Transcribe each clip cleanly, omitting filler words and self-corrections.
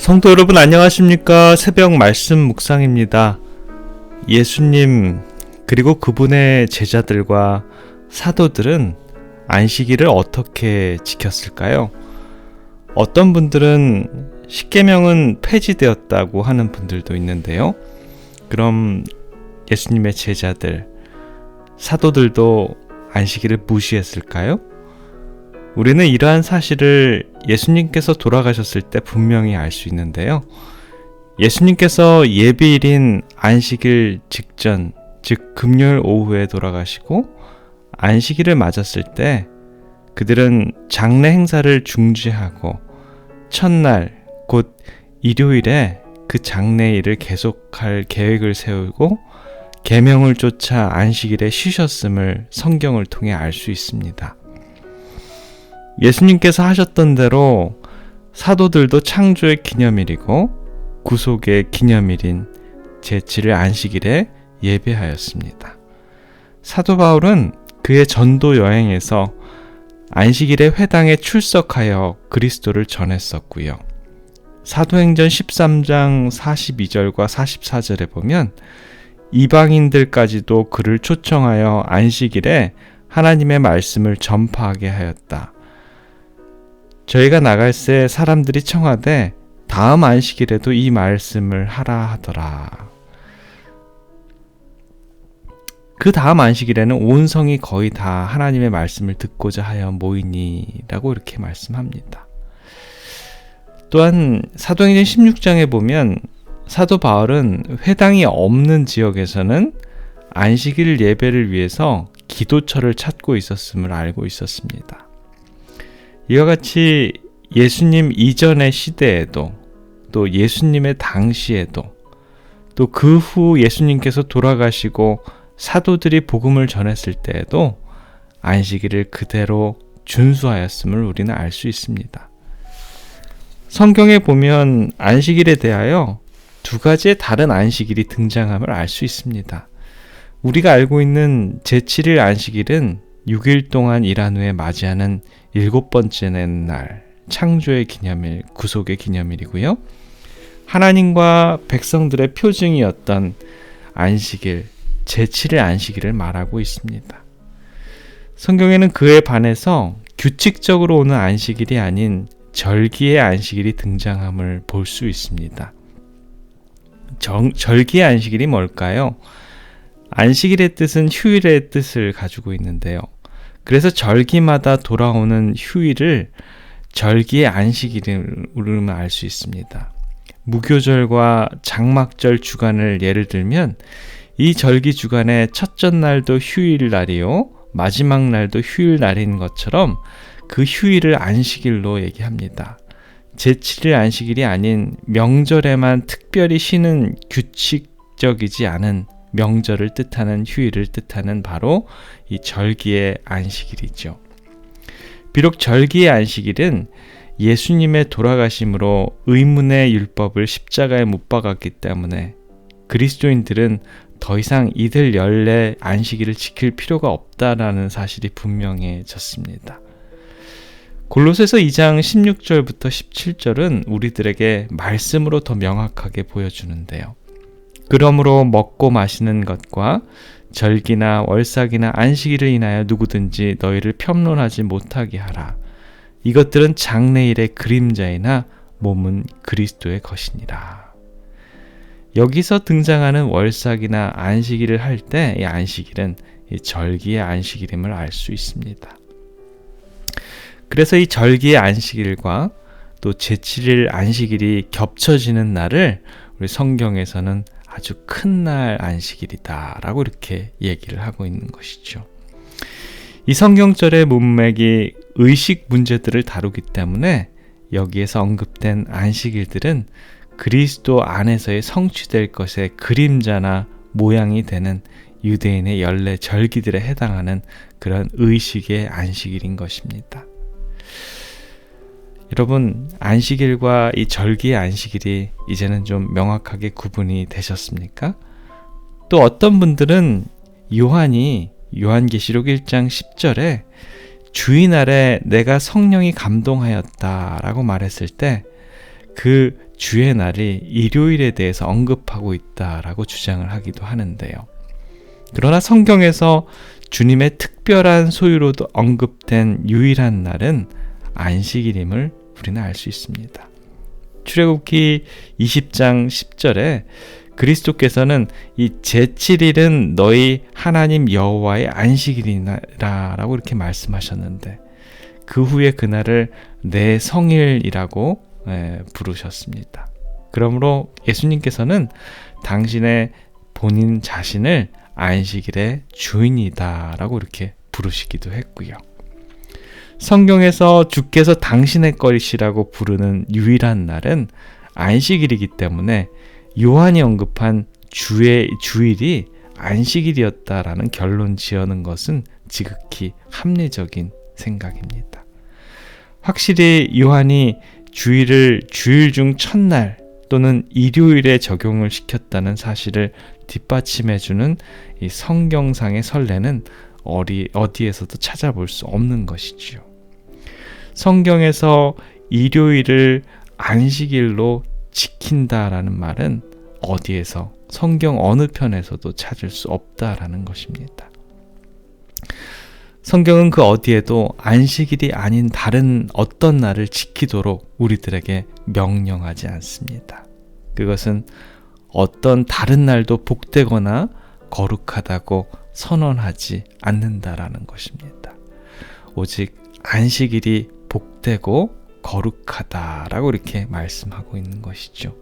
성도 여러분 안녕하십니까? 새벽 말씀 묵상입니다. 예수님 그리고 그분의 제자들과 사도들은 안식일을 어떻게 지켰을까요? 어떤 분들은 십계명은 폐지되었다고 하는 분들도 있는데요. 그럼 예수님의 제자들, 사도들도 안식일을 무시했을까요? 우리는 이러한 사실을 예수님께서 돌아가셨을 때 분명히 알 수 있는데요. 예수님께서 예비일인 안식일 직전, 즉 금요일 오후에 돌아가시고 안식일을 맞았을 때 그들은 장례 행사를 중지하고 첫날, 곧 일요일에 그 장례일을 계속할 계획을 세우고 계명을 쫓아 안식일에 쉬셨음을 성경을 통해 알 수 있습니다. 예수님께서 하셨던 대로 사도들도 창조의 기념일이고 구속의 기념일인 제7일 안식일에 예배하였습니다. 사도 바울은 그의 전도 여행에서 안식일에 회당에 출석하여 그리스도를 전했었고요. 사도행전 13장 42절과 44절에 보면 이방인들까지도 그를 초청하여 안식일에 하나님의 말씀을 전파하게 하였다. 저희가 나갈새 사람들이 청하되 다음 안식일에도 이 말씀을 하라 하더라. 그 다음 안식일에는 온 성이 거의 다 하나님의 말씀을 듣고자 하여 모이니라고 이렇게 말씀합니다. 또한 사도행전 16장에 보면 사도 바울은 회당이 없는 지역에서는 안식일 예배를 위해서 기도처를 찾고 있었음을 알고 있었습니다. 이와 같이 예수님 이전의 시대에도 또 예수님의 당시에도 또 그 후 예수님께서 돌아가시고 사도들이 복음을 전했을 때에도 안식일을 그대로 준수하였음을 우리는 알 수 있습니다. 성경에 보면 안식일에 대하여 두 가지의 다른 안식일이 등장함을 알 수 있습니다. 우리가 알고 있는 제7일 안식일은 6일 동안 일한 후에 맞이하는 7번째 날, 창조의 기념일, 구속의 기념일이고요. 하나님과 백성들의 표징이었던 안식일, 제7일 안식일을 말하고 있습니다. 성경에는 그에 반해서 규칙적으로 오는 안식일이 아닌 절기의 안식일이 등장함을 볼 수 있습니다. 절기의 안식일이 뭘까요? 안식일의 뜻은 휴일의 뜻을 가지고 있는데요. 그래서 절기마다 돌아오는 휴일을 절기의 안식일로 알 수 있습니다. 무교절과 장막절 주간을 예를 들면 이 절기 주간의 첫째 날도 휴일 날이요 마지막 날도 휴일 날인 것처럼 그 휴일을 안식일로 얘기합니다. 제7일 안식일이 아닌 명절에만 특별히 쉬는 규칙적이지 않은 명절을 뜻하는 휴일을 뜻하는 바로 이 절기의 안식일이죠. 비록 절기의 안식일은 예수님의 돌아가심으로 의문의 율법을 십자가에 못 박았기 때문에 그리스도인들은 더 이상 이들 연례 안식일을 지킬 필요가 없다라는 사실이 분명해졌습니다. 골로새서 2장 16절부터 17절은 우리들에게 말씀으로 더 명확하게 보여주는데요. 그러므로 먹고 마시는 것과 절기나 월삭이나 안식일을 인하여 누구든지 너희를 편론하지 못하게 하라. 이것들은 장래일의 그림자이나 몸은 그리스도의 것이니라. 여기서 등장하는 월삭이나 안식일을 할 때 이 안식일은 이 절기의 안식일임을 알 수 있습니다. 그래서 이 절기의 안식일과 또 제7일 안식일이 겹쳐지는 날을 우리 성경에서는 아주 큰 날 안식일이다 라고 이렇게 얘기를 하고 있는 것이죠. 이 성경절의 문맥이 의식 문제들을 다루기 때문에 여기에서 언급된 안식일들은 그리스도 안에서의 성취될 것의 그림자나 모양이 되는 유대인의 연례 절기들에 해당하는 그런 의식의 안식일인 것입니다. 여러분, 안식일과 이 절기의 안식일이 이제는 좀 명확하게 구분이 되셨습니까? 또 어떤 분들은 요한이 요한계시록 1장 10절에 주일날에 내가 성령이 감동하였다라고 말했을 때 그 주의 날이 일요일에 대해서 언급하고 있다라고 주장을 하기도 하는데요. 그러나 성경에서 주님의 특별한 소유로도 언급된 유일한 날은 안식일임을 우리는 알 수 있습니다. 출애굽기 20장 10절에 그리스도께서는 이 제7일은 너희 하나님 여호와의 안식일이라라고 이렇게 말씀하셨는데, 그 후에 그날을 내 성일이라고 부르셨습니다. 그러므로 예수님께서는 당신의 본인 자신을 안식일의 주인이다라고 이렇게 부르시기도 했고요. 성경에서 주께서 당신의 것이라고 부르는 유일한 날은 안식일이기 때문에 요한이 언급한 주일이 안식일이었다라는 결론 지어는 것은 지극히 합리적인 생각입니다. 확실히 요한이 주일을 주일 중 첫날 또는 일요일에 적용을 시켰다는 사실을 뒷받침해주는 이 성경상의 선례는 어디에서도 찾아볼 수 없는 것이지요. 성경에서 일요일을 안식일로 지킨다라는 말은 어디에서, 성경 어느 편에서도 찾을 수 없다라는 것입니다. 성경은 그 어디에도 안식일이 아닌 다른 어떤 날을 지키도록 우리들에게 명령하지 않습니다. 그것은 어떤 다른 날도 복되거나 거룩하다고 선언하지 않는다라는 것입니다. 오직 안식일이 복되고 거룩하다라고 이렇게 말씀하고 있는 것이죠.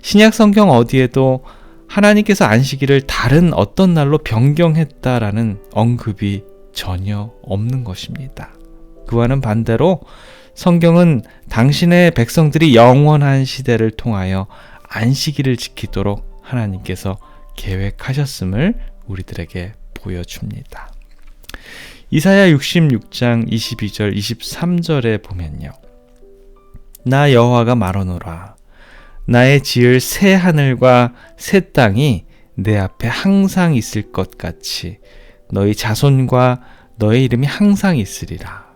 신약 성경 어디에도 하나님께서 안식일을 다른 어떤 날로 변경했다라는 언급이 전혀 없는 것입니다. 그와는 반대로 성경은 당신의 백성들이 영원한 시대를 통하여 안식일을 지키도록 하나님께서 계획하셨음을 우리들에게 보여줍니다. 이사야 66장 22절 23절에 보면요, 나 여호와가 말하노라. 나의 지을 새 하늘과 새 땅이 내 앞에 항상 있을 것 같이 너희 자손과 너의 이름이 항상 있으리라.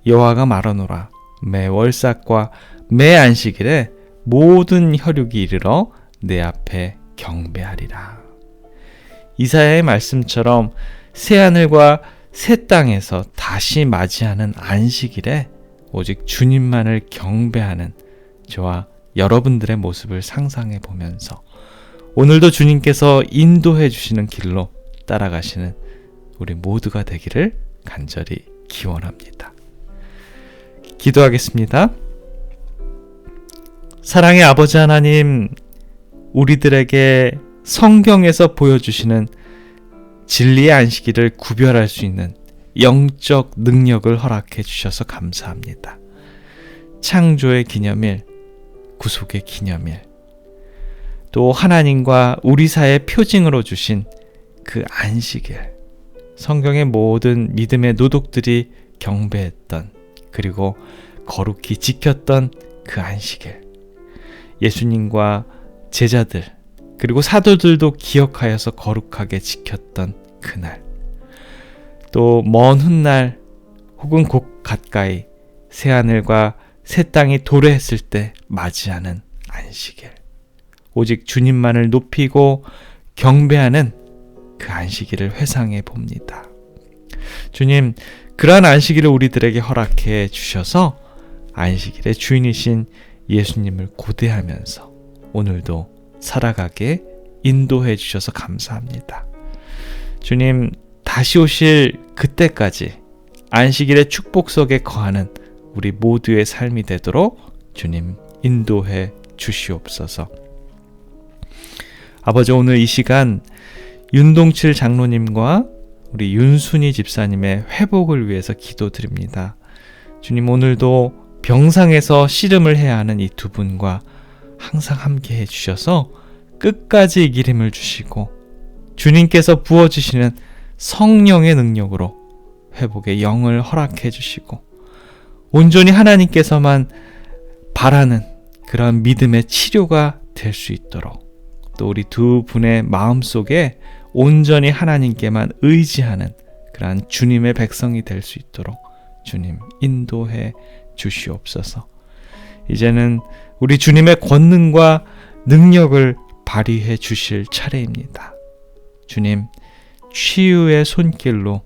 여호와가 말하노라. 매 월삭과 매 안식일에 모든 혈육이 이르러 내 앞에 경배하리라. 이사야의 말씀처럼 새 하늘과 새 땅에서 다시 맞이하는 안식일에 오직 주님만을 경배하는 저와 여러분들의 모습을 상상해 보면서 오늘도 주님께서 인도해 주시는 길로 따라가시는 우리 모두가 되기를 간절히 기원합니다. 기도하겠습니다. 사랑의 아버지 하나님, 우리들에게 성경에서 보여주시는 진리의 안식일을 구별할 수 있는 영적 능력을 허락해 주셔서 감사합니다. 창조의 기념일, 구속의 기념일, 또 하나님과 우리 사이의 표징으로 주신 그 안식일, 성경의 모든 믿음의 노독들이 경배했던, 그리고 거룩히 지켰던 그 안식일, 예수님과 제자들 그리고 사도들도 기억하여서 거룩하게 지켰던 그날, 또 먼 훗날 혹은 곧 가까이 새하늘과 새 땅이 도래했을 때 맞이하는 안식일, 오직 주님만을 높이고 경배하는 그 안식일을 회상해 봅니다. 주님, 그러한 안식일을 우리들에게 허락해 주셔서 안식일의 주인이신 예수님을 고대하면서 오늘도 살아가게 인도해 주셔서 감사합니다. 주님, 다시 오실 그때까지 안식일의 축복 속에 거하는 우리 모두의 삶이 되도록 주님 인도해 주시옵소서. 아버지, 오늘 이 시간 윤동칠 장로님과 우리 윤순희 집사님의 회복을 위해서 기도드립니다. 주님, 오늘도 병상에서 씨름을 해야 하는 이 두 분과 항상 함께 해주셔서 끝까지 이길 힘을 주시고 주님께서 부어주시는 성령의 능력으로 회복의 영을 허락해 주시고 온전히 하나님께서만 바라는 그런 믿음의 치료가 될 수 있도록, 또 우리 두 분의 마음속에 온전히 하나님께만 의지하는 그러한 주님의 백성이 될 수 있도록 주님 인도해 주시옵소서. 이제는 우리 주님의 권능과 능력을 발휘해 주실 차례입니다. 주님, 치유의 손길로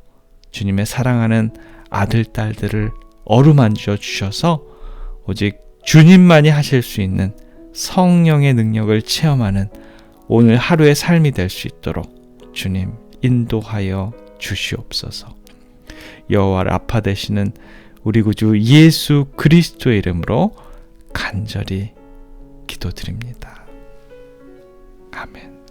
주님의 사랑하는 아들, 딸들을 어루만져 주셔서 오직 주님만이 하실 수 있는 성령의 능력을 체험하는 오늘 하루의 삶이 될 수 있도록 주님 인도하여 주시옵소서. 여호와 라파 되시는 우리 구주 예수 그리스도의 이름으로 간절히 기도드립니다. 아멘.